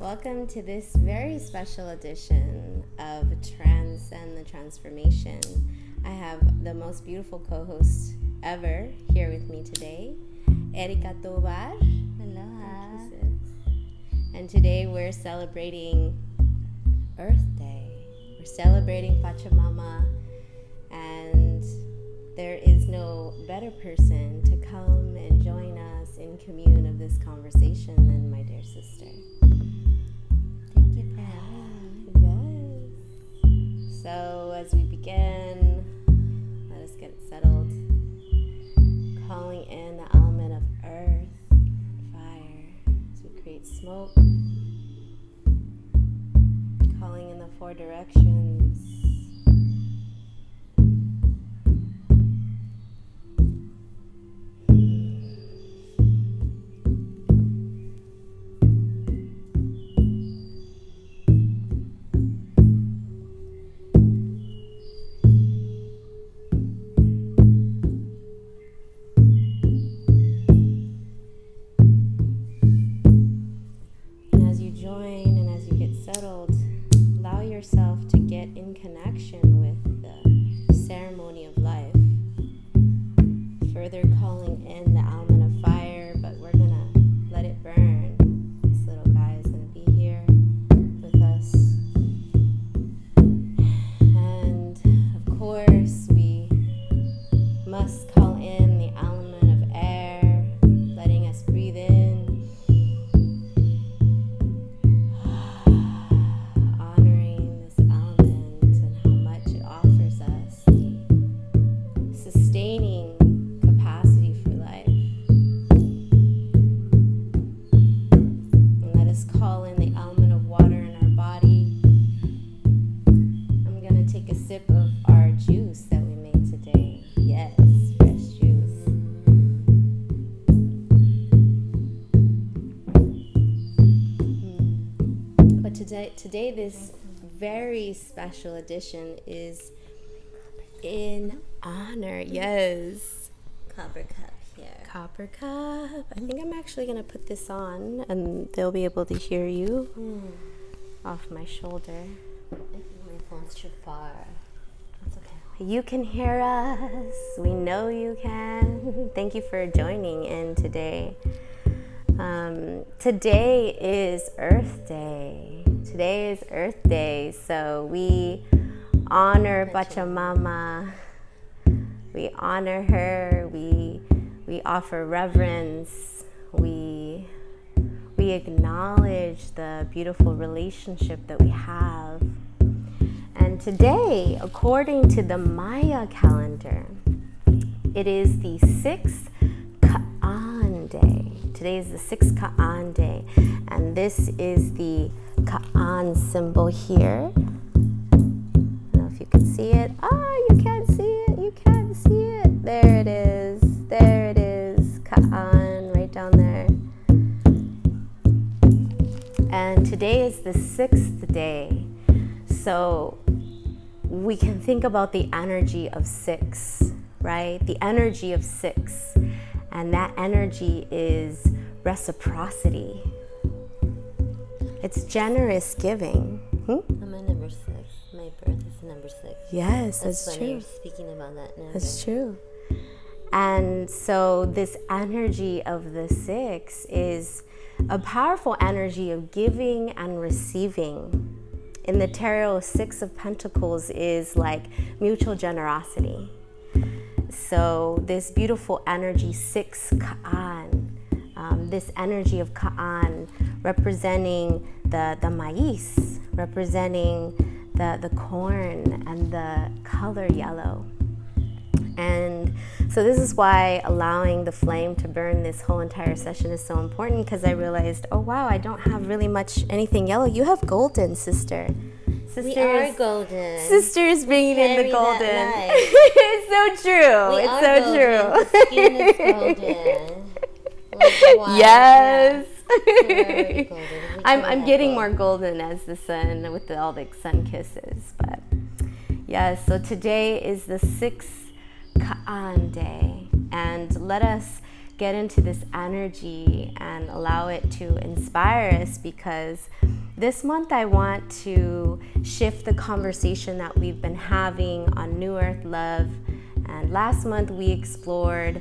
Welcome to this very special edition of Transcend the Transformation. I have the most beautiful co-host ever here with me today, Erika Tovar. Aloha. And today we're celebrating Earth Day. We're celebrating Pachamama, and there is no better person to come and join us in commune of this conversation than my dear sister. Thank you for having me. Yes. So as we begin, let us get settled. Calling in the element of earth, fire, as we create smoke. Calling in the four directions. Yourself to get in connection with the ceremony of life. Further calling in the element of fire, but we're gonna let it burn. This little guy is gonna be here with us. And of course, we must call in the element of air, letting us breathe in. Today, this very special edition is in honor. Yes. Copper cup here. Copper cup. I think I'm actually going to put this on and they'll be able to hear you off my shoulder. I think my phone's too far. That's okay. You can hear us. We know you can. Thank you for joining in today. Today is Earth Day. Today is Earth Day, so we honor Pachamama. We honor her. We offer reverence. We acknowledge the beautiful relationship that we have. And today, according to the Maya calendar, it is the 6th Ka'an Day. Today is the 6th Ka'an Day, and this is the Ka'an symbol here. I don't know if you can see it. You can't see it. You can't see it. There it is. There it is. Ka'an right down there. And today is the 6th day. So we can think about the energy of 6, right? The energy of 6. And that energy is reciprocity. It's generous giving. I'm a number 6. My birth is number 6. Yes, that's funny true. You're speaking about that number. That's true. And so this energy of the 6 is a powerful energy of giving and receiving. In the tarot, 6 of Pentacles is like mutual generosity. So this beautiful energy, 6 Ka'an, this energy of Ka'an representing the maize, representing the corn and the color yellow. And so this is why allowing the flame to burn this whole entire session is so important, because I realized, oh wow, I don't have really much anything yellow. You have golden, sister. We are golden. Sisters bringing in the golden. It's so true. It's so true. The skin is golden. Like yes. Yeah. Golden. I'm getting more golden as the sun, with all the sun kisses. But yes, so today is the 6th Ka'an Day, and let us get into this energy and allow it to inspire us, because this month I want to shift the conversation that we've been having on New Earth Love. And last month we explored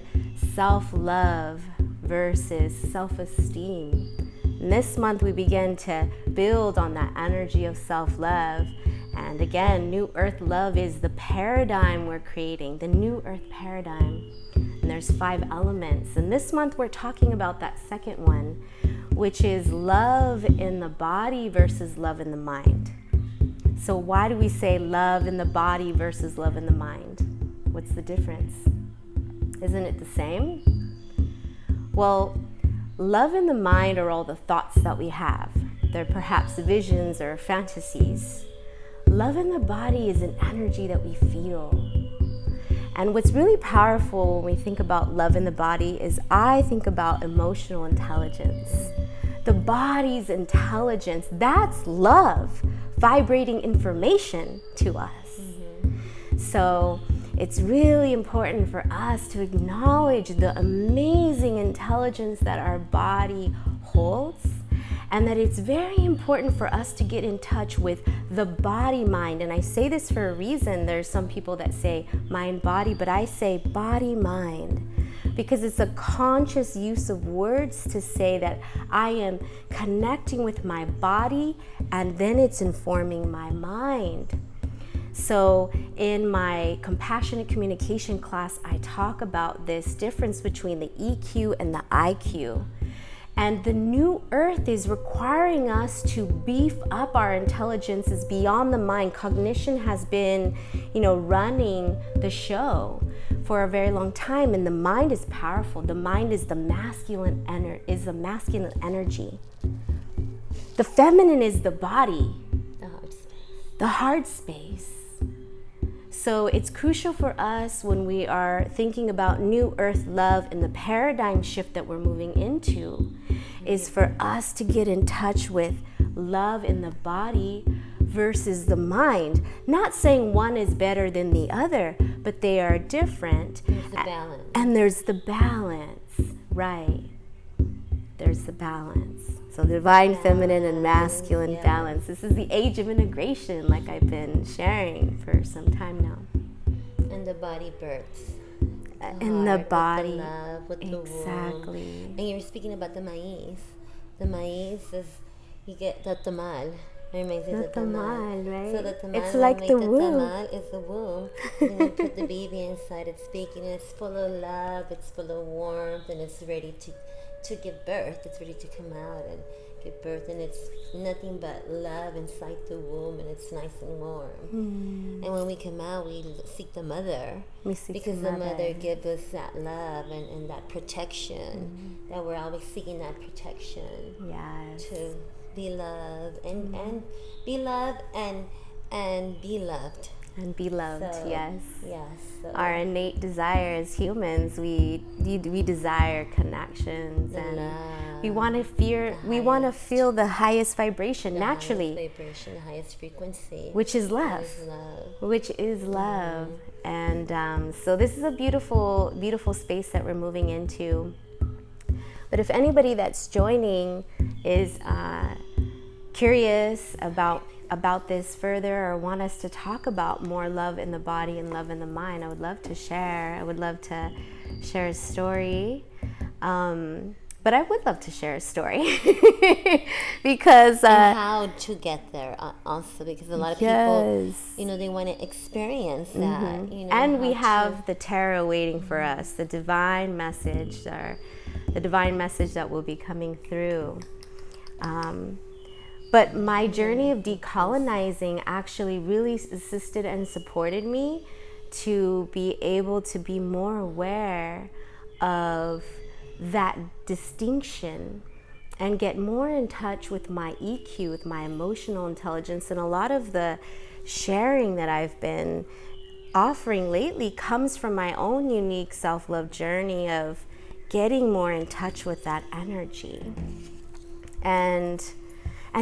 self-love versus self-esteem. And this month we begin to build on that energy of self-love. And again, New Earth Love is the paradigm we're creating, the New Earth paradigm. And there's 5 elements. And this month we're talking about that second one, which is love in the body versus love in the mind. So why do we say love in the body versus love in the mind? What's the difference? Isn't it the same? Well, love in the mind are all the thoughts that we have. They're perhaps visions or fantasies. Love in the body is an energy that we feel. And what's really powerful when we think about love in the body is I think about emotional intelligence. The body's intelligence, that's love, vibrating information to us. So it's really important for us to acknowledge the amazing intelligence that our body holds, and that it's very important for us to get in touch with the body mind. And I say this for a reason. There's some people that say mind body, but I say body mind, because it's a conscious use of words to say that I am connecting with my body and then it's informing my mind. So in my compassionate communication class, I talk about this difference between the EQ and the IQ. And the New Earth is requiring us to beef up our intelligences beyond the mind. Cognition has been, running the show for a very long time, and the mind is powerful. The mind is the masculine energy. The feminine is the body, the heart space. So it's crucial for us when we are thinking about New Earth Love and the paradigm shift that we're moving into, is for us to get in touch with love in the body versus the mind. Not saying one is better than the other, but they are different. There's the balance. And there's the balance, right? There's the balance. So divine feminine and masculine balance. This is the age of integration, like I've been sharing for some time now. And the body births. In the body. With the love, with the exactly. womb. And you're speaking about the maíz. The maíz is, you get the tamal. It reminds me of the tamal, right? So the tamal, it's like the womb. Tamal is the womb. And you put the baby inside. It's baking. It's full of love. It's full of warmth, and it's ready to give birth. It's ready to come out and give birth, and it's nothing but love inside the womb, and it's nice and warm. And when we come out, we seek the mother, because the mother gives us that love and that protection, that we're always seeking that protection. Yes. To be loved and be loved and be loved. And be loved, So, yes. Yes. So Our innate desire as humans, we desire connections, and love, we want to feel the highest vibration naturally, highest vibration, the highest frequency, which is love. Which is love. And so this is a beautiful, beautiful space that we're moving into. But if anybody that's joining is curious about this further, or want us to talk about more love in the body and love in the mind, I would love to share. I would love to share a story. But I would love to share a story because and how to get there also, because a lot of people, they want to experience that. And we have the tarot waiting for us, the divine message, the divine message that will be coming through. But my journey of decolonizing actually really assisted and supported me to be able to be more aware of that distinction and get more in touch with my EQ, with my emotional intelligence. And a lot of the sharing that I've been offering lately comes from my own unique self-love journey of getting more in touch with that energy. And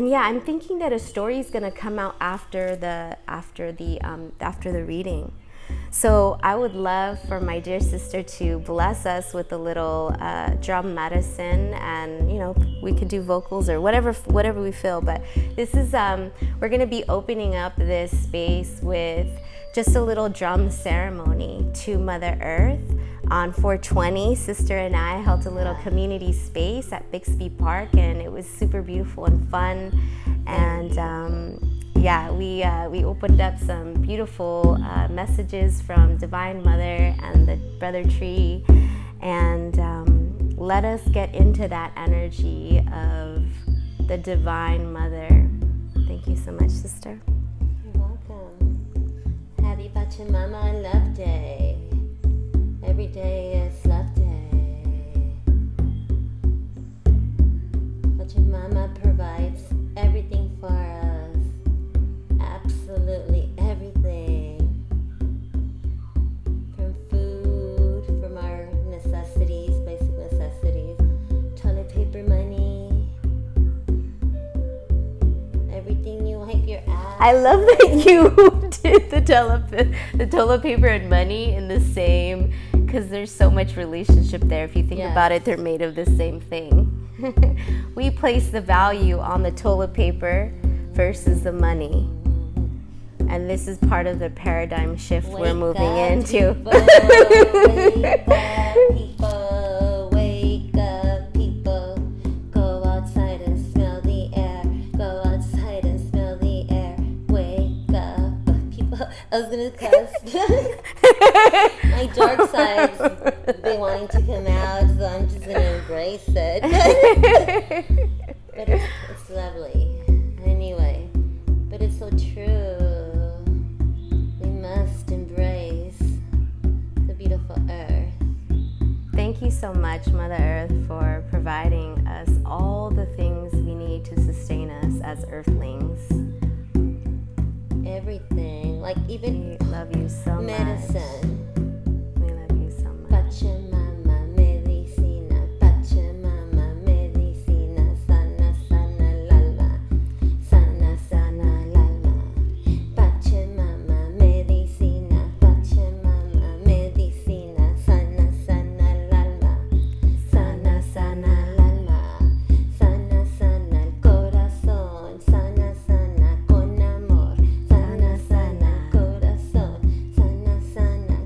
yeah, I'm thinking that a story is going to come out after the reading. So I would love for my dear sister to bless us with a little drum medicine, and we could do vocals or whatever we feel. But this is we're going to be opening up this space with just a little drum ceremony to Mother Earth. On 420, Sister and I held a little community space at Bixby Park, and it was super beautiful and fun. And we opened up some beautiful messages from Divine Mother and the Brother Tree, and let us get into that energy of the Divine Mother. Thank you so much, Sister. You're welcome. Happy Pachamama Love Day. Every day is Love Day. Pachamama provides everything for us. Absolutely everything. From food, from our necessities, basic necessities, toilet paper, money, everything you wipe your ass. I love that you did the toilet paper and money in the same, because there's so much relationship there. If you think about it, they're made of the same thing. We place the value on the toilet paper versus the money. And this is part of the paradigm shift we're moving into. Wake up, people. Go outside and smell the air. Go outside and smell the air. Wake up, people. I was gonna cuss. My dark side's been wanting to come out, so I'm just gonna embrace it. But it's lovely. Anyway, but it's so true. We must embrace the beautiful earth. Thank you so much, Mother Earth, for providing us all the things we need to sustain us as earthlings. Everything, like even we love you so medicine. Much. We love you so much. Pachamama medicina, Pachamama medicina, sana sana lalma, sana sana lalma. Pachamama medicina, Pachamama medicina, sana sana lalma, sana sana lalma, sana sana el corazón, sana sana con amor, sana sana corazón, sana sana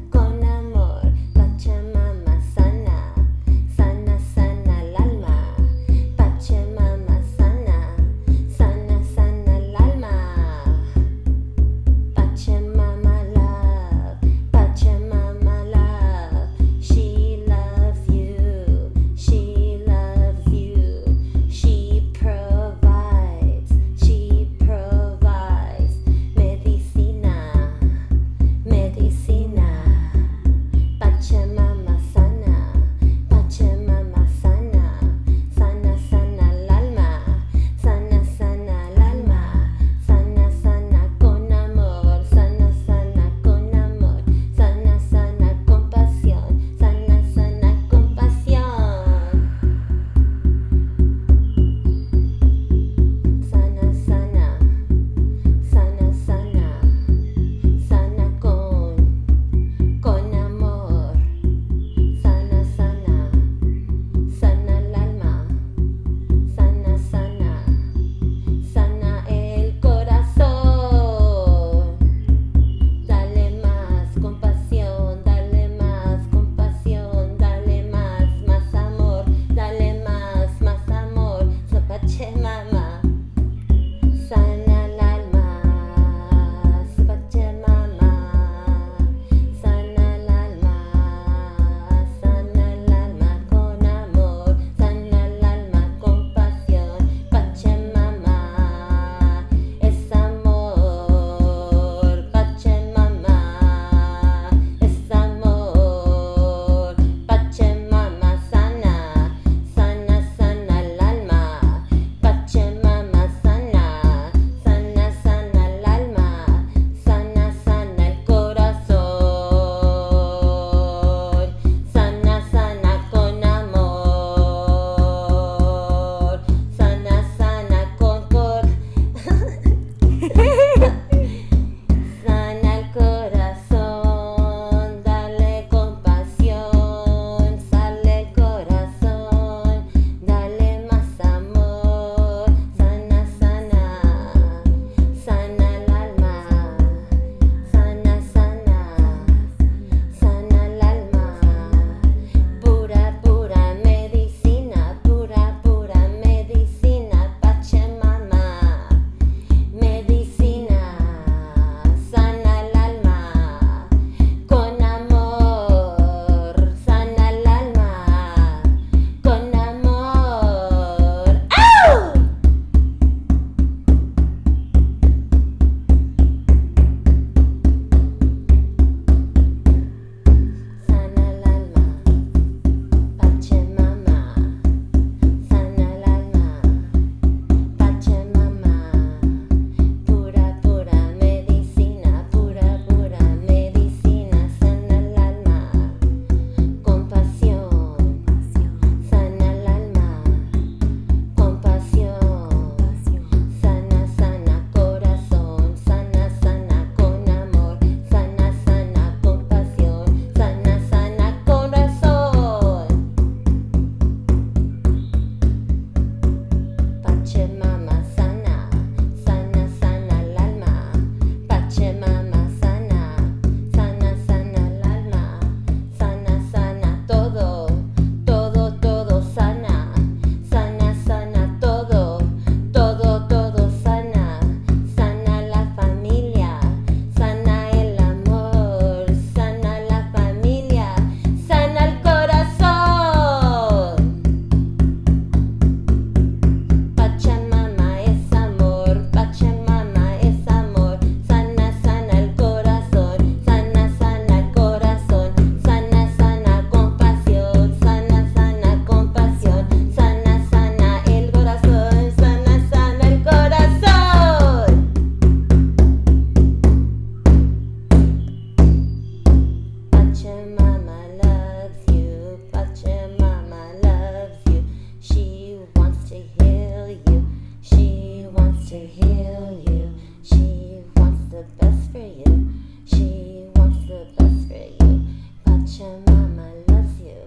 to heal you. She wants the best for you. She wants the best for you. Pachamama loves you.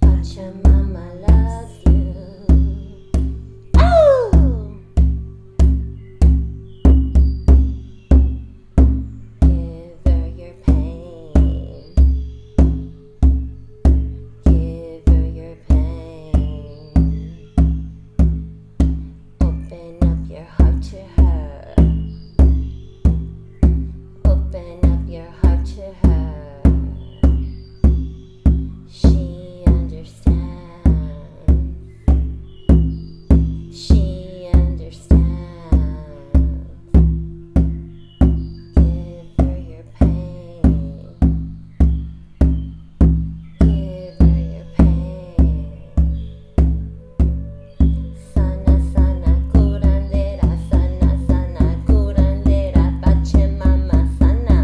Pachamama loves you. Oh! Give her your pain. Give her your pain. Open up your heart to her. Open up your heart to her. She understands. She understands. Give her your pain. Give her your pain. Sana sana curandera, sana sana curandera, Pachamama sana,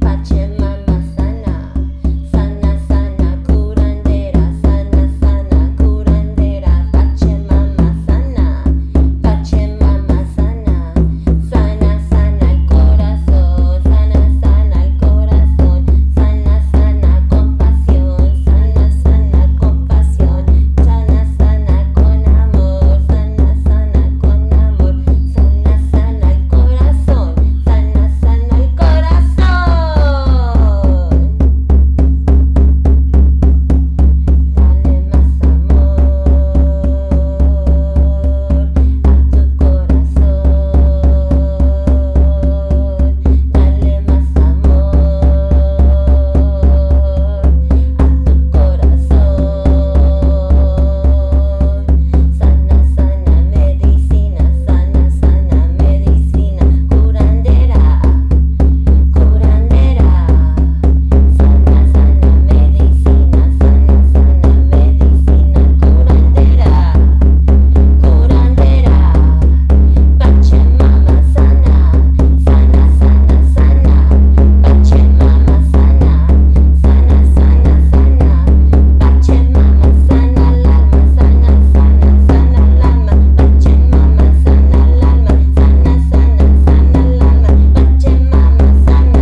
Pachamama sana, sana sana curandera, sana sana curandera, Pachamama sana, Pachamama sana, sana sana el corazón, sana sana el corazón, sana sana compasión, sana sana compasión, sana sana con amor, sana sana con amor, sana sana el corazón, sana sana el corazón. Dale más amor a tu corazón. Dale más amor a tu corazón. Sana, sana medicina, sana, sana medicina, curandera, curandera. Sana, sana medicina, sana, sana medicina, curandera, curandera. Pachamama sana, sana, sana, sana. Pachamama sana, sana, sana, sana. Pachamama sana el alma, sana, sana, sana el alma. Pachamama sana el alma, sana, sana, sana el alma. Pachamama sana,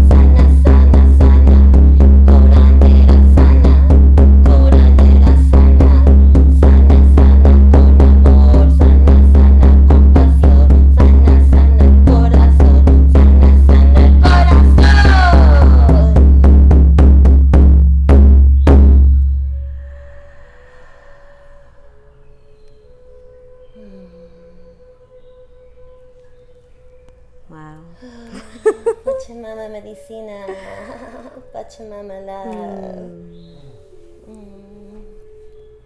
sana, sana, sana. Curandera sana, curandera sana, sana, sana con amor, sana, sana compasión, sana, sana el corazón, sana, sana el corazón. Wow. Pachamama medicina, Pachamama love.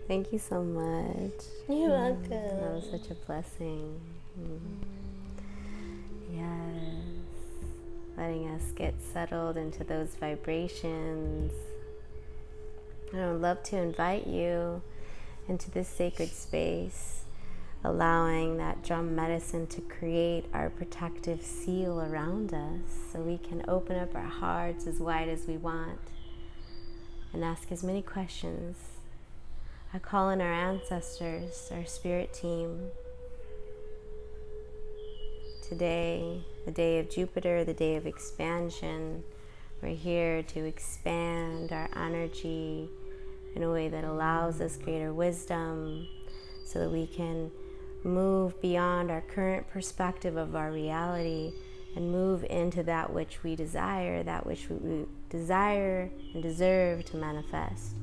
Thank you so much. You're That welcome. was such a blessing. Yes. Letting us get settled into those vibrations. And I would love to invite you into this sacred space, allowing that drum medicine to create our protective seal around us so we can open up our hearts as wide as we want and ask as many questions. I call in our ancestors, our spirit team. Today, the day of Jupiter, the day of expansion, we're here to expand our energy in a way that allows us greater wisdom so that we can move beyond our current perspective of our reality and move into that which we desire, that which we desire and deserve to manifest.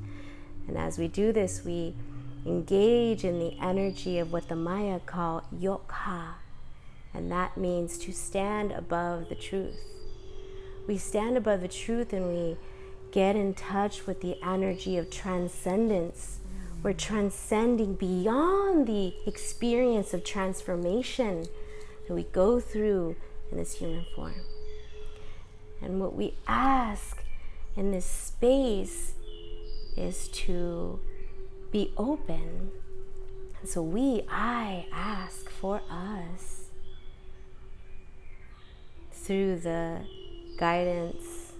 And as we do this, we engage in the energy of what the Maya call yokha, and that means to stand above the truth. We stand above the truth and we get in touch with the energy of transcendence. We're transcending beyond the experience of transformation that we go through in this human form. And what we ask in this space is to be open. And so I ask for us through the guidance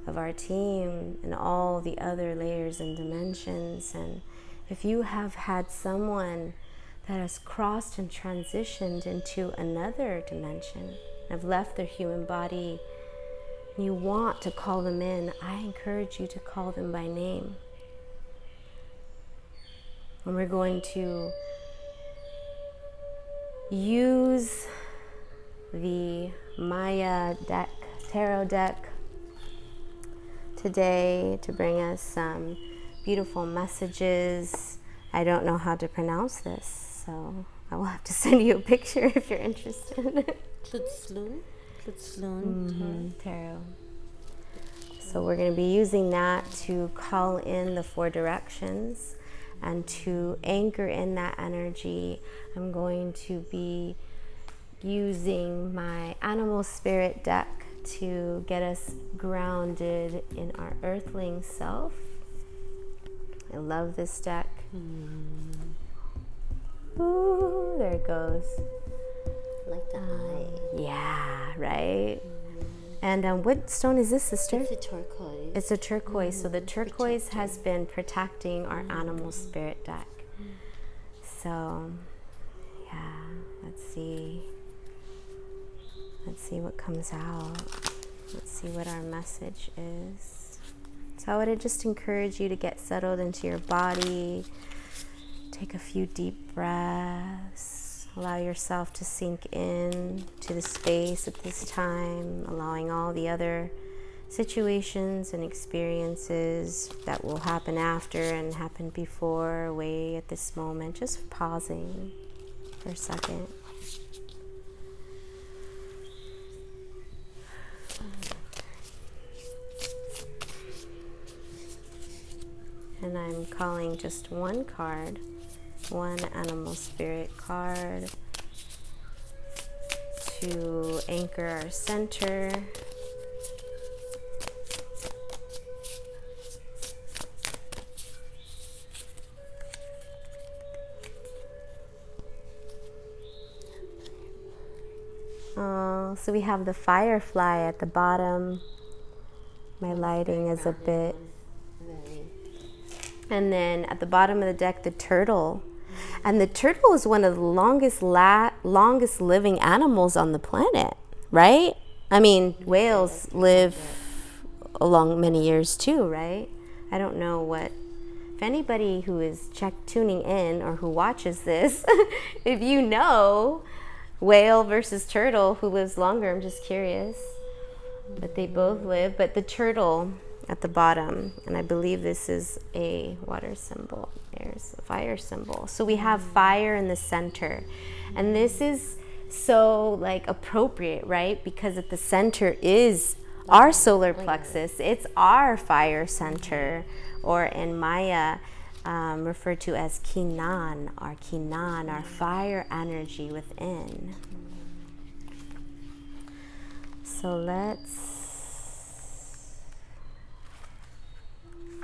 of our team and all the other layers and dimensions. And if you have had someone that has crossed and transitioned into another dimension, have left their human body, you want to call them in, I encourage you to call them by name. And we're going to use the Maya deck, tarot deck, today to bring us some beautiful messages. I don't know how to pronounce this, so I will have to send you a picture if you're interested. Tarot. So we're going to be using that to call in the 4 directions and to anchor in that energy. I'm going to be using my animal spirit deck to get us grounded in our earthling self. I love this deck. Ooh, there it goes. Like the eye. Yeah, right? And what stone is this, sister? It's a turquoise. It's a turquoise. So the turquoise has been protecting our animal spirit deck. So, yeah, let's see. Let's see what comes out. Let's see what our message is. So I would just encourage you to get settled into your body. Take a few deep breaths. Allow yourself to sink in to the space at this time, allowing all the other situations and experiences that will happen after and happen before away at this moment. Just pausing for a second. And I'm calling just one card, one animal spirit card, to anchor our center. Oh, so we have the firefly at the bottom. My lighting is a bit. And then at the bottom of the deck, the turtle. And the turtle is one of the longest living animals on the planet, right? I mean, whales live along many years too, right? I don't know what, if anybody who is tuning in or who watches this, if you know whale versus turtle, who lives longer, I'm just curious. But they both live, but the turtle at the bottom, and I believe this is a water symbol. There's a fire symbol. So we have fire in the center, and this is so like appropriate, right? Because at the center is our solar plexus. It's our fire center, or in Maya, referred to as Kinan, our fire energy within. So let's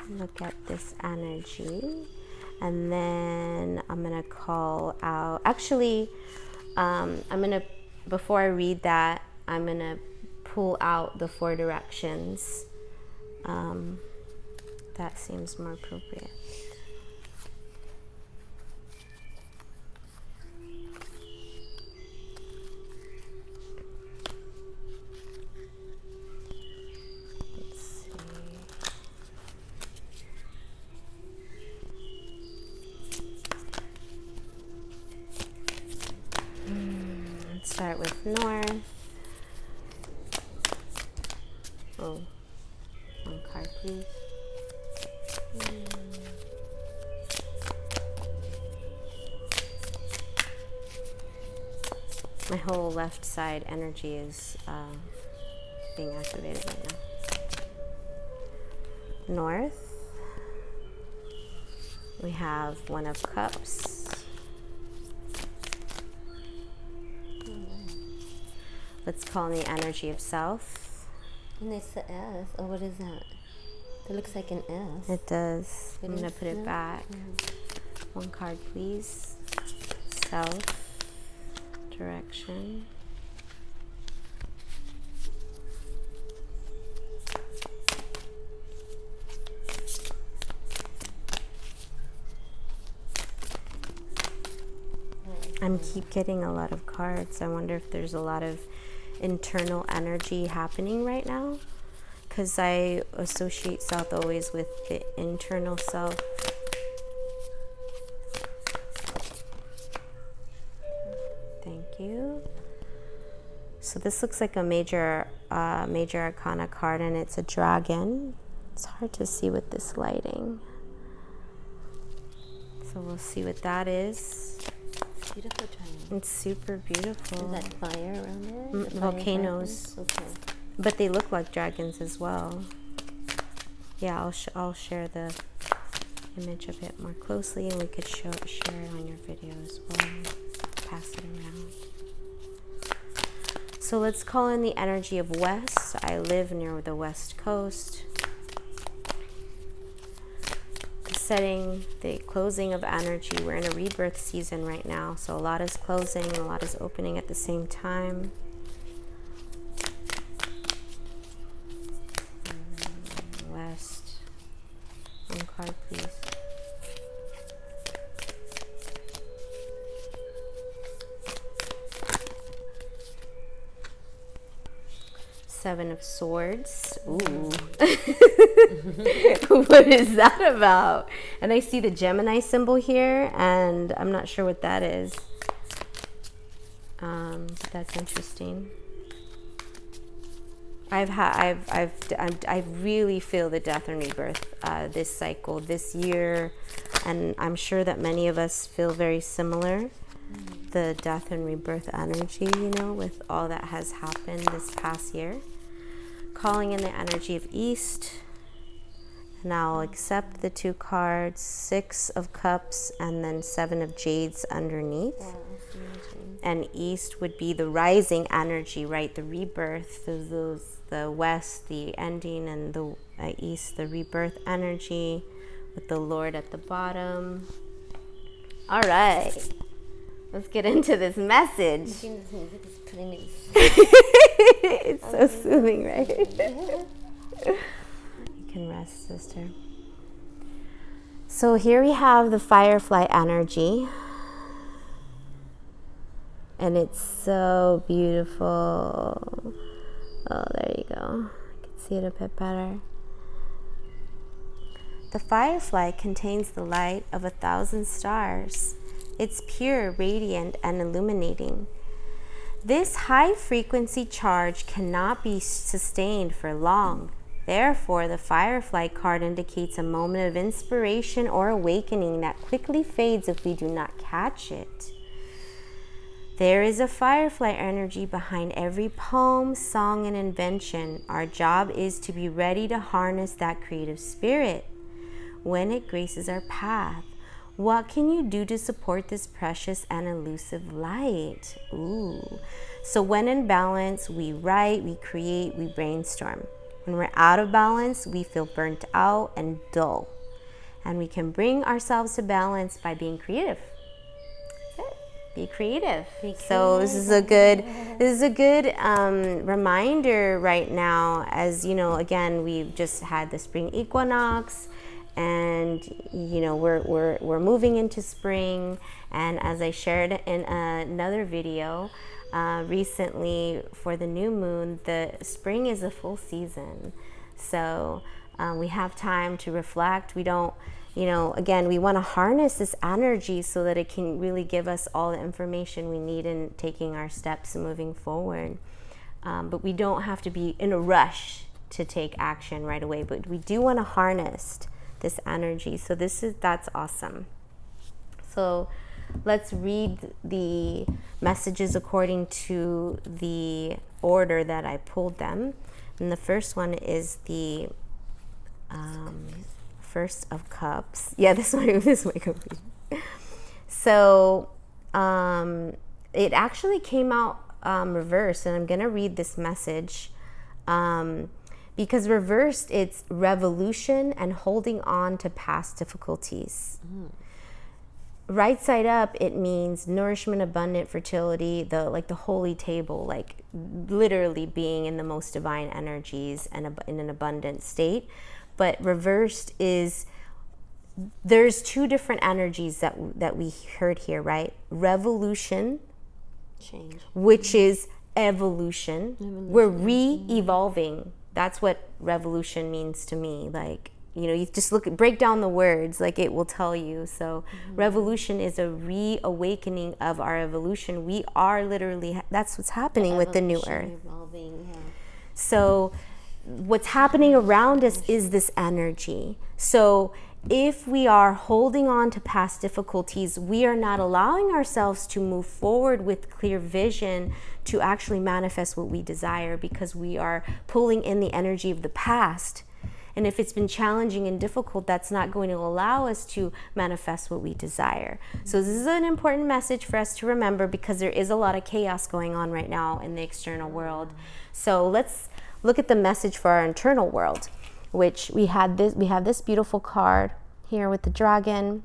look at this energy, and then I'm gonna call out, actually before I read that, I'm gonna pull out the 4 directions. That seems more appropriate. Start with north. Oh, one card, please. My whole left side energy is being activated right now. North. We have One of Cups. Let's call in the energy of South. And it's the S. Oh, what is that? It looks like an S. It does. I'm going to put it back. One card, please. South direction. I'm keep getting a lot of cards. I wonder if there's a lot of internal energy happening right now, because I associate South always with the internal self. Thank you. So this looks like a major arcana card, and it's a dragon. It's hard to see with this lighting. So we'll see what that is. Beautiful triangle. It's super beautiful. Is that fire around it? Volcanoes. Okay. But they look like dragons as well. Yeah, I'll share the image a bit more closely, and we could share it on your video as well. Pass it around. So let's call in the energy of West. I live near the West Coast. Setting the closing of energy. We're in a rebirth season right now, so a lot is closing, a lot is opening at the same time. West. One card, please. Seven of Swords. Ooh. What is that about? And I see the Gemini symbol here, and I'm not sure what that is. But that's interesting. I really feel the death and rebirth this cycle, this year, and I'm sure that many of us feel very similar. The death and rebirth energy, with all that has happened this past year. Calling in the energy of East. And I'll accept the 2 cards, 6 of Cups, and then 7 of Jades underneath. Wow, and East would be the rising energy, right? The rebirth, the West, the ending, and the East, the rebirth energy, with the Lord at the bottom. All right. Let's get into this message. I think this music is putting me It's so soothing, right? You can rest, sister. So here we have the firefly energy. And it's so beautiful. Oh, there you go. I can see it a bit better. The firefly contains the light of 1,000 stars. It's pure, radiant, and illuminating. This high-frequency charge cannot be sustained for long. Therefore, the firefly card indicates a moment of inspiration or awakening that quickly fades if we do not catch it. There is a firefly energy behind every poem, song, and invention. Our job is to be ready to harness that creative spirit when it graces our path. What can you do to support this precious and elusive light? Ooh. So when in balance, we write, we create, we brainstorm. When we're out of balance, we feel burnt out and dull. And we can bring ourselves to balance by being creative. That's it. Be creative. So this is a good reminder right now, as again, we've just had the spring equinox. And we're moving into spring, and as I shared in another video recently for the new moon, the spring is a full season, so we have time to reflect. We don't, again, we want to harness this energy so that it can really give us all the information we need in taking our steps and moving forward, but we don't have to be in a rush to take action right away, but we do want to harness this energy. So that's awesome. So let's read the messages according to the order that I pulled them. And the first one is the First of Cups. Yeah, this might confuse. So it actually came out reversed, and I'm gonna read this message. Because reversed, it's revolution and holding on to past difficulties. Right side up, it means nourishment, abundant, fertility, the holy table, like literally being in the most divine energies and in an abundant state. But reversed is there's two different energies that we heard here, right? Revolution, Change. which is evolution. We're re-evolving. That's what revolution means to me. Like, you just break down the words, like it will tell you. So revolution is a reawakening of our evolution. We are literally, that's what's happening with the new earth. Evolving, yeah. So what's happening around us is this energy. So if we are holding on to past difficulties, we are not allowing ourselves to move forward with clear vision to actually manifest what we desire, because we are pulling in the energy of the past. And if it's been challenging and difficult, that's not going to allow us to manifest what we desire. So this is an important message for us to remember, because there is a lot of chaos going on right now in the external world. So let's look at the message for our internal world, which we have this beautiful card here with the dragon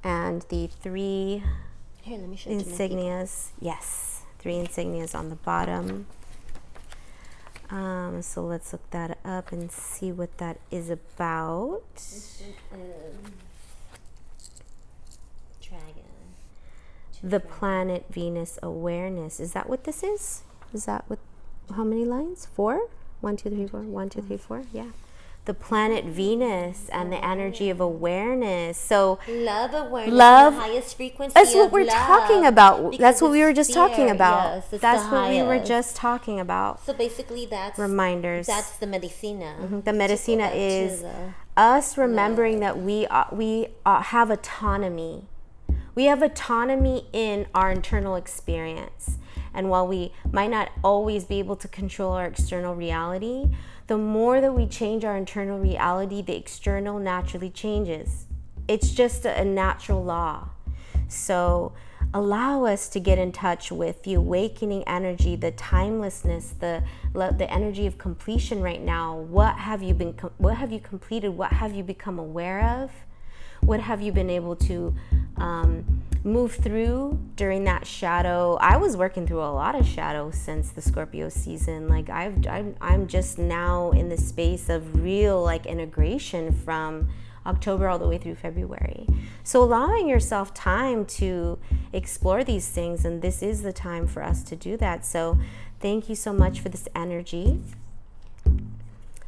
and the three insignias. Yes, 3 insignias on the bottom. So let's look that up and see what that is about. Dragon. The planet Venus awareness. Is that what this is? Is that what? How many lines? 4? 1, 2, 3, 4. 1, 2, 3, 4. Yeah. The planet Venus and the energy of awareness. So love awareness, love, the highest frequency. That's what we're love, talking about. That's what we were just spirit. talking about. Yes, that's what we were just talking about. So basically, that's reminders. That's the medicina. Mm-hmm. The medicina is us remembering that we have autonomy. We have autonomy in our internal experience. And while we might not always be able to control our external reality, the more that we change our internal reality, the external naturally changes. It's just a natural law. So allow us to get in touch with the awakening energy, the timelessness, the energy of completion right now. What have you completed? What have you become aware of? What have you been able to move through during that shadow? I was working through a lot of shadow since the Scorpio season. Like I'm just now in the space of real integration from October all the way through February. So allowing yourself time to explore these things, and this is the time for us to do that. So thank you so much for this energy.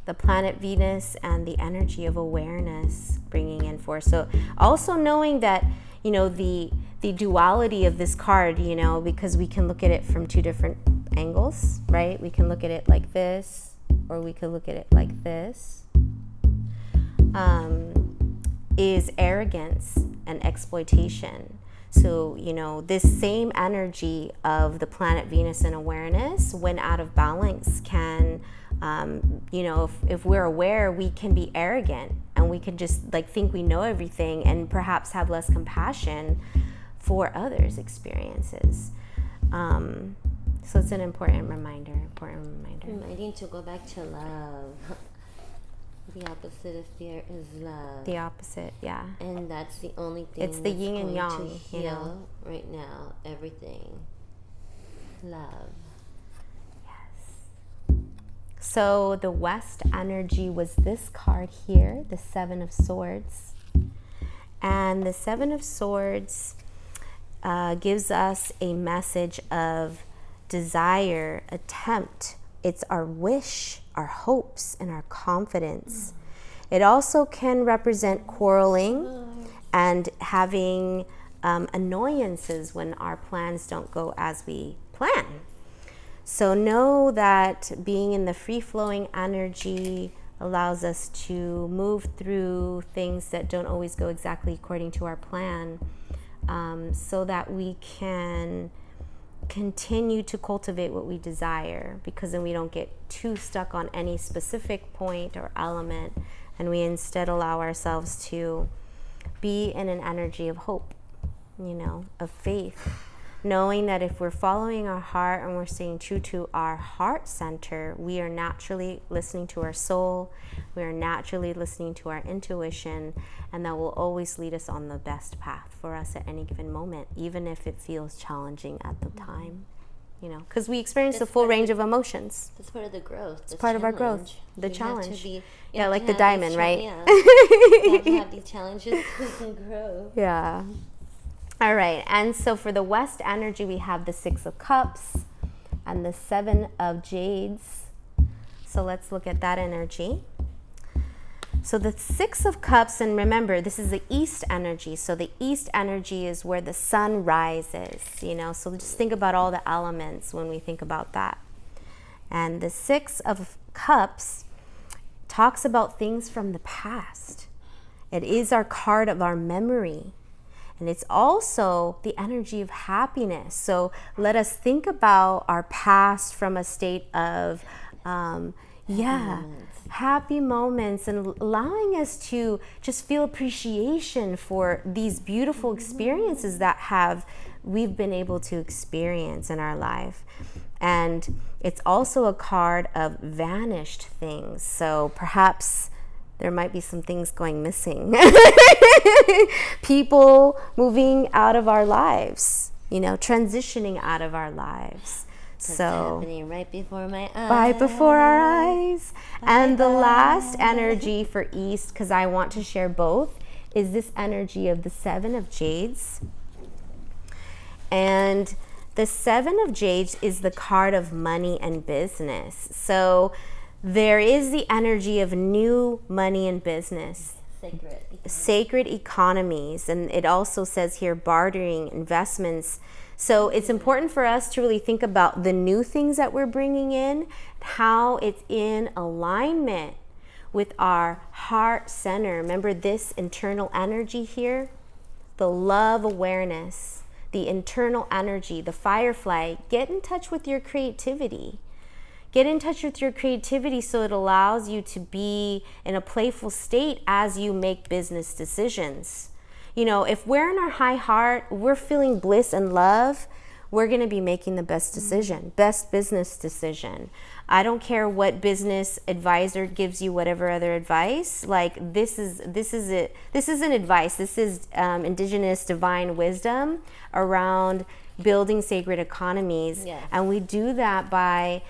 The planet Venus and the energy of awareness bringing in force. So also knowing that, the duality of this card, because we can look at it from 2 different angles, right? We can look at it like this, or we could look at it like this, is arrogance and exploitation. So, this same energy of the planet Venus and awareness, when out of balance, can if we're aware, we can be arrogant, and we can just think we know everything, and perhaps have less compassion for others' experiences. So it's an important reminder. Reminding to go back to love. The opposite of fear is love. The opposite, yeah. And that's the only thing. It's the yin and yang, to heal right now. Everything. Love. So the West energy was this card here, the 7 of Swords. And the 7 of Swords gives us a message of desire, attempt. It's our wish, our hopes, and our confidence. It also can represent quarreling and having annoyances when our plans don't go as we plan. So know that being in the free-flowing energy allows us to move through things that don't always go exactly according to our plan, so that we can continue to cultivate what we desire, because then we don't get too stuck on any specific point or element, and we instead allow ourselves to be in an energy of hope, of faith. Knowing that if we're following our heart and we're staying true to our heart center, we are naturally listening to our soul, we are naturally listening to our intuition, and that will always lead us on the best path for us at any given moment, even if it feels challenging at the time. because we experience the full range of emotions. That's part of the growth. It's part of our growth, the challenge. Yeah, like the diamond, right? Yeah. You have to have these challenges so we can grow. Yeah. All right, and so for the West energy, we have the Six of Cups and the Seven of Jades. So let's look at that energy. So the Six of Cups, and remember, this is the East energy. So the East energy is where the sun rises, So just think about all the elements when we think about that. And the Six of Cups talks about things from the past. It is our card of our memory. And it's also the energy of happiness. So let us think about our past from a state of, happy moments, and allowing us to just feel appreciation for these beautiful experiences that we've been able to experience in our life. And it's also a card of vanished things. So perhaps there might be some things going missing. People moving out of our lives, transitioning out of our lives. That's happening right before my eyes. Right before our eyes. And the last energy for East, because I want to share both, is this energy of the Seven of Jades. And the Seven of Jades is the card of money and business. So there is the energy of new money and business. Sacred economies. And it also says here bartering, investments. So it's important for us to really think about the new things that we're bringing in, how it's in alignment with our heart center. Remember this internal energy here? The love awareness, the internal energy, the firefly. Get in touch with your creativity. Get in touch with your creativity so it allows you to be in a playful state as you make business decisions. If we're in our high heart, we're feeling bliss and love, we're going to be making the best decision, best business decision. I don't care what business advisor gives you whatever other advice. Like this isn't advice. This is indigenous divine wisdom around building sacred economies. Yes. And we do that by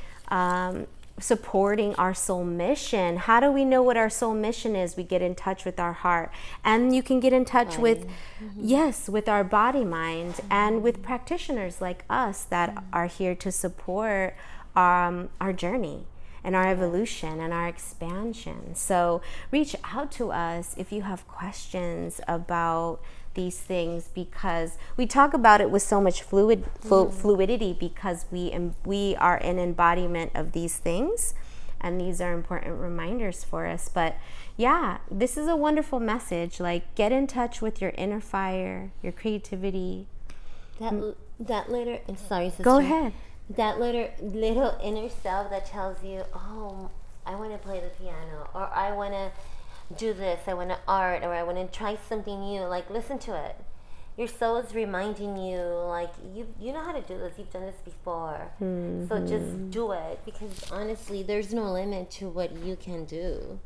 supporting our soul mission. How do we know what our soul mission is? We get in touch with our heart, and you can get in touch with with our body mind, and with practitioners like us that are here to support our journey and our evolution and our expansion. So reach out to us if you have questions about these things, because we talk about it with so much fluidity, because we are an embodiment of these things, and these are important reminders for us. But yeah, this is a wonderful message. Like, get in touch with your inner fire, your creativity. That little, sorry, sister. Go ahead. That little inner self that tells you, oh, I want to play the piano, or I want to do this, I want to art, or I want to try something new. Like, listen to it. Your soul is reminding you, like, you know how to do this, you've done this before. So just do it, because honestly, there's no limit to what you can do.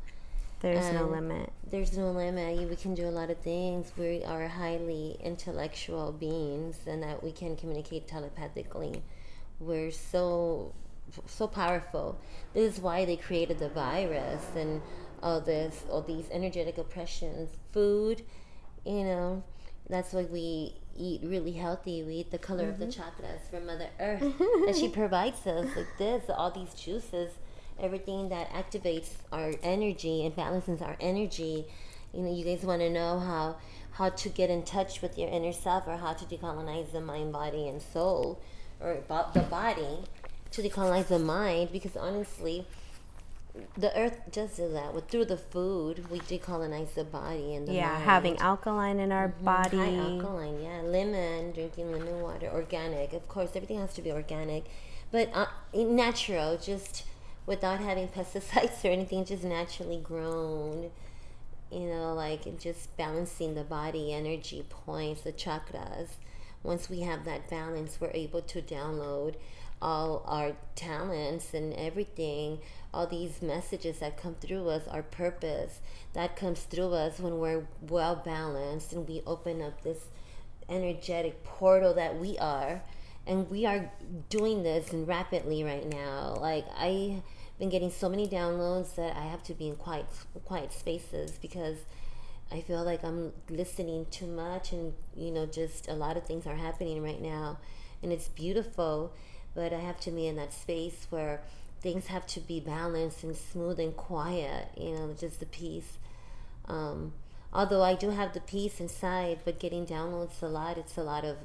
There's no limit. There's no limit. We can do a lot of things. We are highly intellectual beings, and that we can communicate telepathically. We're so powerful. This is why they created the virus and all these energetic oppressions. Food, that's why we eat really healthy. We eat the color of the chakras from Mother Earth that she provides us, like this, all these juices, everything that activates our energy and balances our energy. You guys want to know how to get in touch with your inner self, or how to decolonize the mind, body, and soul, or the body to decolonize the mind, because honestly, the earth does do that. Through the food, we decolonize the body and the mind. Having alkaline in our body. High alkaline, lemon, drinking lemon water, organic. Of course, everything has to be organic, but natural, just without having pesticides or anything, just naturally grown. Like just balancing the body energy points, the chakras. Once we have that balance, we're able to download all our talents and everything, all these messages that come through us, our purpose that comes through us when we're well balanced, and we open up this energetic portal that we are, and we are doing this rapidly right now. Like, I've been getting so many downloads that I have to be in quiet spaces because I feel like I'm listening too much, and just a lot of things are happening right now, and it's beautiful, but I have to be in that space where things have to be balanced and smooth and quiet, just the peace. Although I do have the peace inside, but getting downloads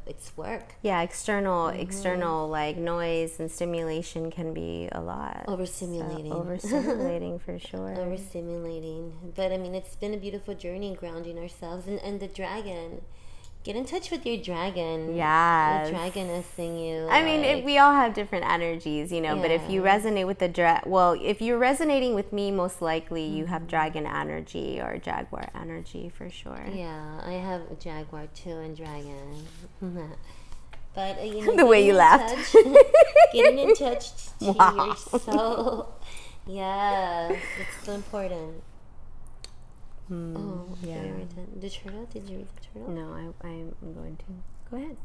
it's work. Yeah, external like noise and stimulation can be a lot. Overstimulating. So, overstimulating for sure. Overstimulating. But I mean, it's been a beautiful journey grounding ourselves. And the dragon, get in touch with your dragon. Yes. The dragon is seeing you. I mean, we all have different energies, but if you resonate with if you're resonating with me, most likely you have dragon energy or jaguar energy for sure. Yeah, I have a jaguar too and dragon. But, the way you laughed. Getting in touch to Wow. your soul. Yes, it's so important. Yeah. The turtle? Did you read the turtle? No, I'm going to. Go ahead.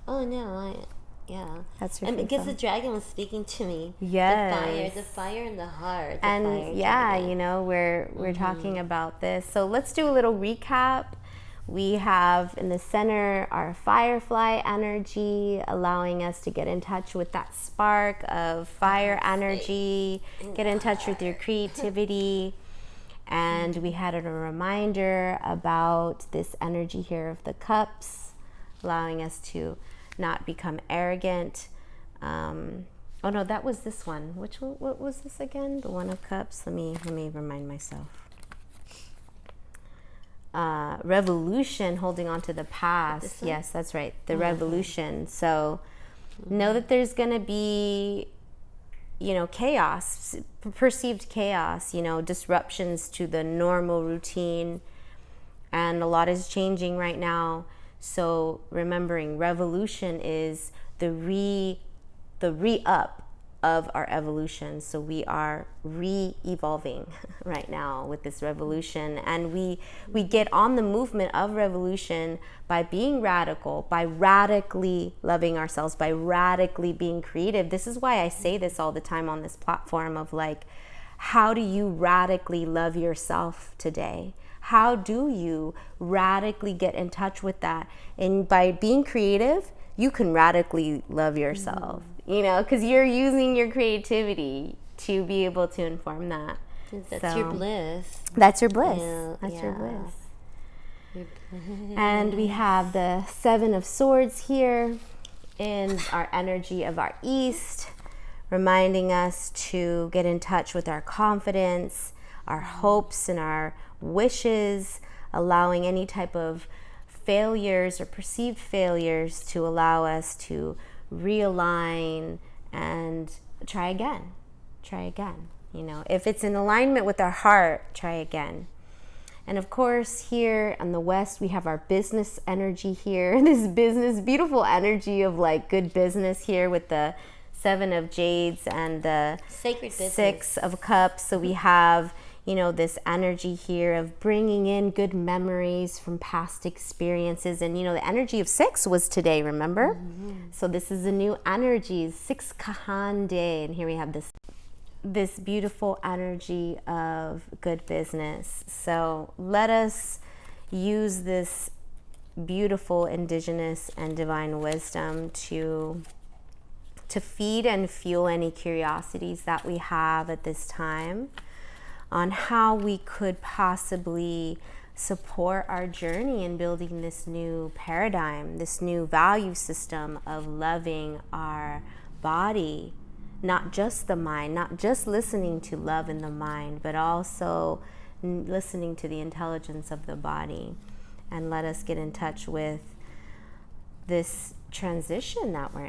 Oh, no, yeah. That's your because the dragon was speaking to me. Yes. The fire in the heart. And we're talking about this. So let's do a little recap. We have in the center our firefly energy, allowing us to get in touch with that spark of fire energy, get in touch with your creativity. And we had a reminder about this energy here of the cups, allowing us to not become arrogant. Oh no, that was this one. What was this again? The one of cups. Let me remind myself. Revolution, holding on to the past. Yes, that's right. The revolution. So know that there's going to be, chaos, perceived chaos, disruptions to the normal routine. And a lot is changing right now. So remembering revolution is the re-up of our evolution. So we are re-evolving right now with this revolution, and we get on the movement of revolution by being radical, by radically loving ourselves, by radically being creative. This is why I say this all the time on this platform of like, how do you radically love yourself today? How do you radically get in touch with that? And by being creative, you can radically love yourself, because you're using your creativity to be able to inform that. That's your bliss. That's your bliss. Yeah, That's your yeah. bliss. And we have the Seven of Swords here in our energy of our East, reminding us to get in touch with our confidence, our hopes, and our wishes, allowing any type of failures or perceived failures to allow us to realign and try again. If it's in alignment with our heart, try again. And of course, here in the West, we have our business energy here. This beautiful energy of like good business here with the Seven of Jades and the Sacred business. Six of Cups. So we have this energy here of bringing in good memories from past experiences. And, the energy of 6 was today, remember? So this is a new energy, 6 Kahan day. And here we have this beautiful energy of good business. So let us use this beautiful indigenous and divine wisdom to feed and fuel any curiosities that we have at this time on how we could possibly support our journey in building this new paradigm, this new value system of loving our body, not just the mind, not just listening to love in the mind, but also listening to the intelligence of the body. And let us get in touch with this transition that we're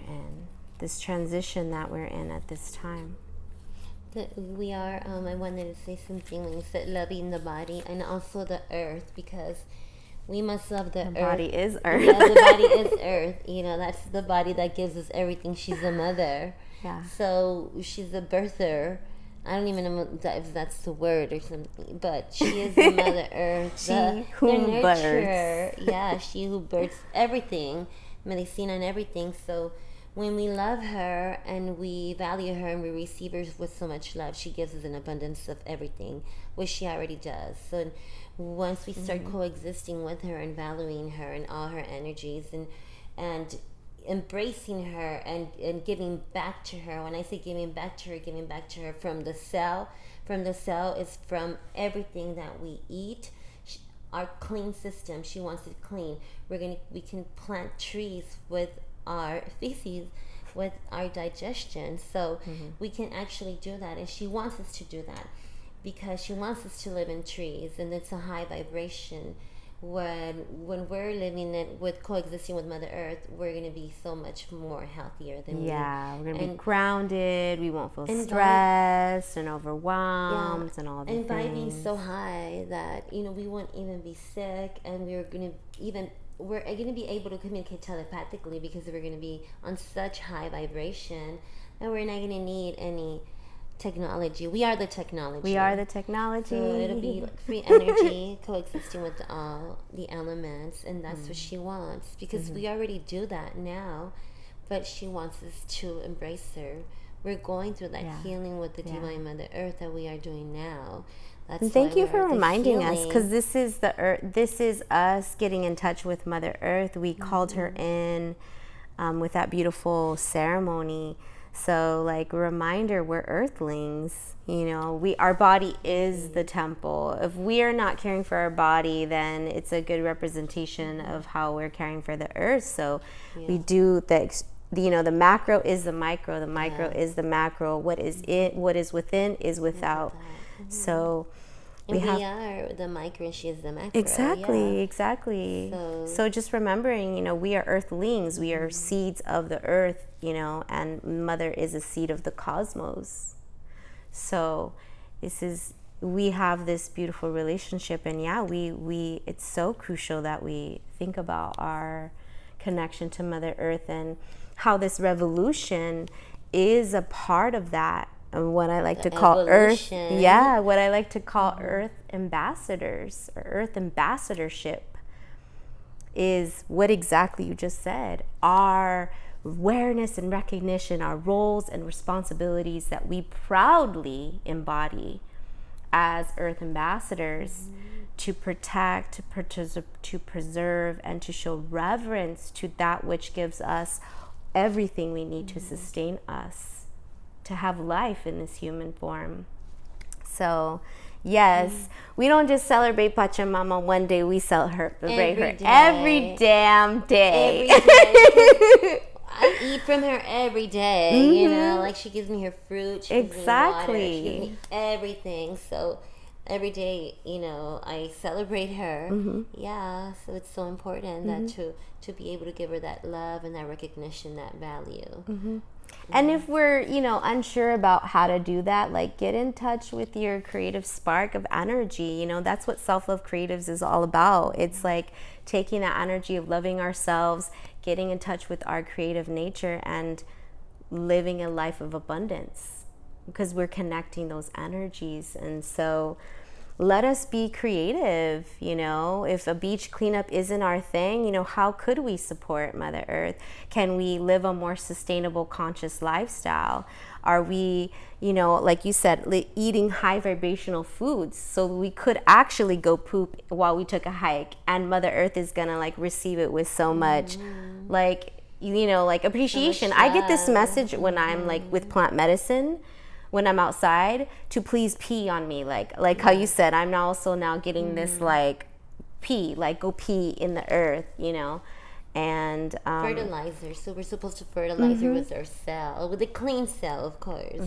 in, at this time. We are, I wanted to say something when you said loving the body and also the earth, because we must love the earth. The body is earth. Yeah, the body is earth. That's the body that gives us everything. She's a mother. Yeah. So she's a birther. I don't even know if that's the word or something, but she is the Mother Earth. The nurturer. Yeah, she who births everything, medicine and everything. So when we love her and we value her and we receive her with so much love, she gives us an abundance of everything, which she already does. So once we start coexisting with her and valuing her and all her energies and embracing her and giving back to her. When I say giving back to her from the cell is from everything that we eat. Our clean system, she wants it clean. We can plant trees with our feces, with our digestion, so we can actually do that, and she wants us to do that because she wants us to live in trees, and it's a high vibration. When we're living it with coexisting with Mother Earth, we're going to be so much more healthier than we're going to be grounded. We won't feel stressed and overwhelmed and all the things. And vibing so high that we won't even be sick, and we're going to be able to communicate telepathically because we're going to be on such high vibration that we're not going to need any technology. We are the technology. So it'll be like free energy coexisting with all the elements, and that's what she wants, because we already do that now, but she wants us to embrace her. We're going through that healing with the Divine Mother Earth that we are doing now. And thank you for reminding us, because this is the Earth. This is us getting in touch with Mother Earth. We called her in with that beautiful ceremony. So, like, reminder, we're earthlings. Our body is the temple. If we are not caring for our body, then it's a good representation of how we're caring for the earth. So we do the macro is the micro, the micro is the macro. What is within is without. So we are the micro and she is the macro. Exactly. So just remembering, we are earthlings. We are seeds of the earth, and Mother is a seed of the cosmos. So we have this beautiful relationship, and we it's so crucial that we think about our connection to Mother Earth and how this revolution is a part of that. What I like to call evolution. Earth ambassadors, or Earth ambassadorship, is what exactly you just said. Our awareness and recognition, our roles and responsibilities that we proudly embody as Earth ambassadors to protect, to preserve, and to show reverence to that which gives us everything we need to sustain us, to have life in this human form. So yes, we don't just celebrate Pachamama one day, we celebrate her every damn day. I eat from her every day, like she gives me her fruit, she gives me water, she gives me everything. So every day, I celebrate her. So it's so important that to be able to give her that love and that recognition, that value. And if we're, unsure about how to do that, like, get in touch with your creative spark of energy. That's what Self-Love Creatives is all about. It's like taking that energy of loving ourselves, getting in touch with our creative nature, and living a life of abundance, because we're connecting those energies. And so let us be creative. If a beach cleanup isn't our thing, how could we support Mother Earth? Can we live a more sustainable, conscious lifestyle? Are we, like you said, eating high vibrational foods, so we could actually go poop while we took a hike, and Mother Earth is gonna receive it with so much appreciation. So I get this message when I'm with plant medicine, when I'm outside, to please pee on me, like how you said, I'm also now getting this pee, go pee in the earth, and fertilizer. So we're supposed to fertilize her with our cell, with a clean cell, of course.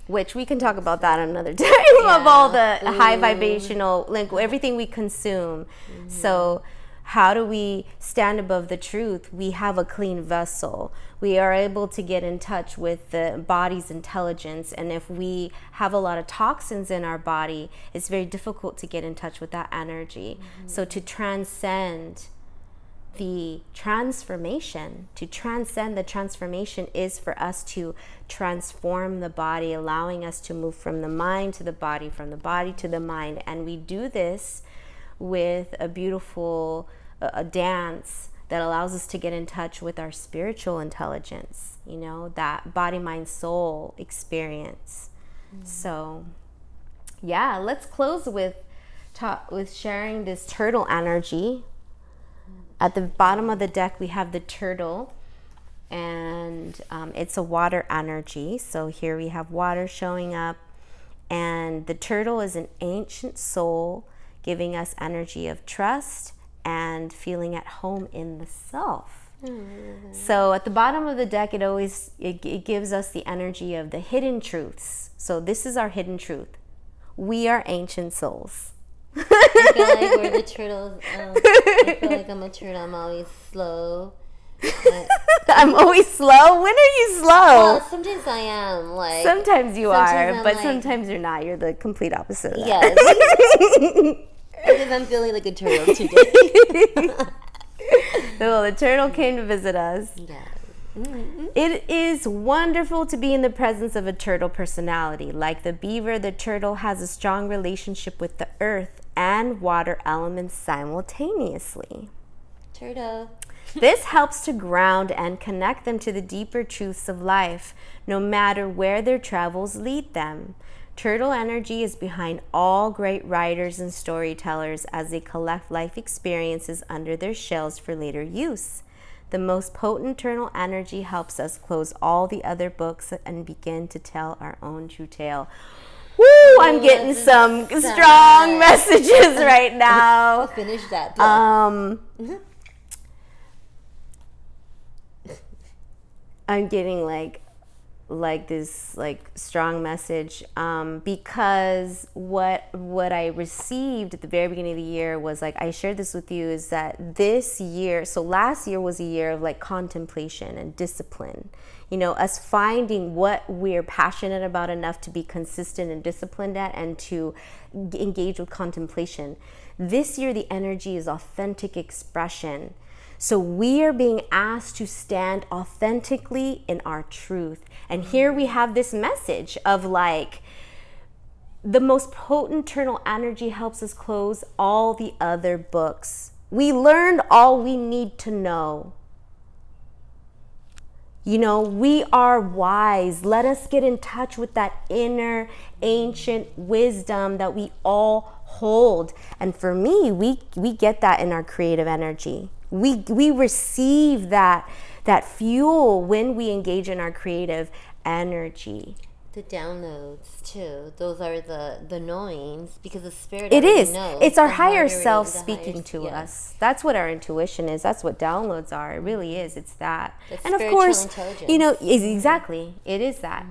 Which we can talk about that another time, of all the high vibrational, everything we consume. So how do we stand above the truth? We have a clean vessel. We are able to get in touch with the body's intelligence. And if we have a lot of toxins in our body, it's very difficult to get in touch with that energy. So to transcend the transformation, is for us to transform the body, allowing us to move from the mind to the body, from the body to the mind. And we do this with a beautiful a dance that allows us to get in touch with our spiritual intelligence, you know, that body, mind, soul experience. So yeah, let's close with sharing this turtle energy. At the bottom of the deck, we have the turtle, and it's a water energy. So here we have water showing up, and the turtle is an ancient soul giving us energy of trust and feeling at home in the self. So at the bottom of the deck, it gives us the energy of the hidden truths. So this is our hidden truth. We are ancient souls. I feel like we're the turtles. I feel like I'm a turtle. I'm always slow. I'm always slow? When are you slow? Well, sometimes I am. Like sometimes you are, but like, sometimes you're not. You're the complete opposite of that. Yes. Because I'm feeling like a turtle today. Well, the turtle came to visit us. Yeah. It is wonderful to be in the presence of a turtle personality. Like the beaver, the turtle has a strong relationship with the earth and water elements simultaneously. Turtle. This helps to ground and connect them to the deeper truths of life, no matter where their travels lead them. Turtle energy is behind all great writers and storytellers as they collect life experiences under their shells for later use. The most potent turtle energy helps us close all the other books and begin to tell our own true tale. Woo! I'm getting some strong messages right now. Finish that book. I'm getting like this strong message because what I received at the very beginning of the year was like, I shared this with you, is that this year, so last year was a year of like contemplation and discipline, you know, us finding what we're passionate about enough to be consistent and disciplined at and to engage with contemplation. This year the energy is authentic expression. So we are being asked to stand authentically in our truth. And here we have this message of like, the most potent turtle energy helps us close all the other books. We learned all we need to know. You know, we are wise. Let us get in touch with that inner ancient wisdom that we all hold. And for me, we get that in our creative energy. We receive that fuel when we engage in our creative energy. The downloads too. Those are the knowings, because the spirit. It is. Knows. It's our higher self speaking to us. That's what our intuition is. That's what downloads are. It really is. It's that. That's and of course, intelligence. you know, exactly. It is that.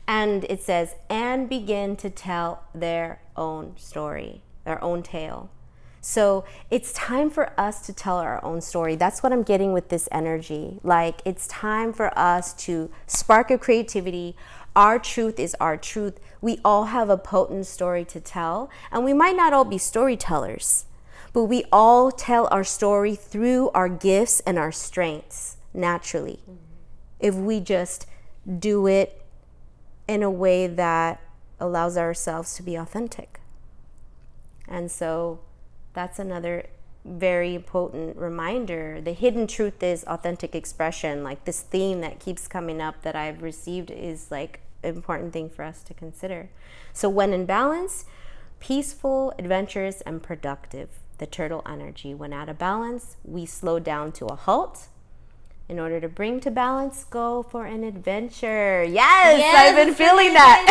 And it says, and begin to tell their own story, their own tale. So it's time for us to tell our own story. That's what I'm getting with this energy. Like, it's time for us to spark a creativity. Our truth is our truth. We all have a potent story to tell, and we might not all be storytellers, but we all tell our story through our gifts and our strengths naturally. If we just do it in a way that allows ourselves to be authentic. And so that's another very potent reminder. The hidden truth is authentic expression. Like, this theme that keeps coming up that I've received is like an important thing for us to consider. So when in balance, peaceful, adventurous, and productive. The turtle energy. When out of balance, we slow down to a halt. In order to bring to balance, go for an adventure. Yes, I've been feeling that.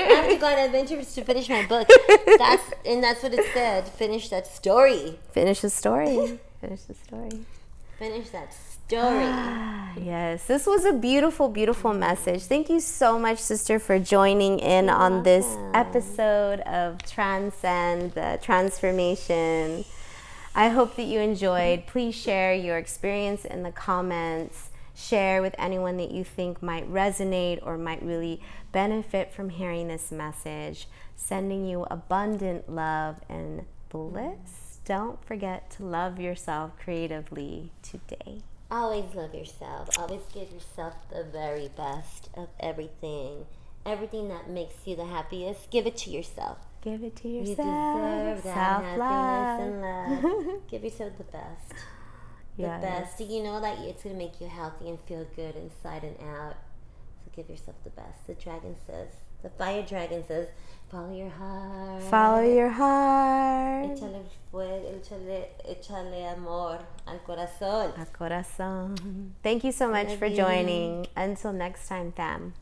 I have to go on adventures to finish my book. That's what it said. Finish that story. Finish the story. Finish the story. Finish that story. Yes, this was a beautiful, beautiful message. Thank you so much, sister, for joining in on this episode of Transcend the Transformation. I hope that you enjoyed. Please share your experience in the comments. Share with anyone that you think might resonate or might really benefit from hearing this message. Sending you abundant love and bliss. Don't forget to love yourself creatively today. Always love yourself. Always give yourself the very best of everything. Everything that makes you the happiest, give it to yourself. Give it to yourself. You deserve that Self-love. happiness and love. Give yourself the best. the best. Do you know that it's going to make you healthy and feel good inside and out? So give yourself the best. The dragon says, the fire dragon says, follow your heart. Follow your heart. Échale amor al corazón. A corazón. Thank you so much for joining. Until next time, fam.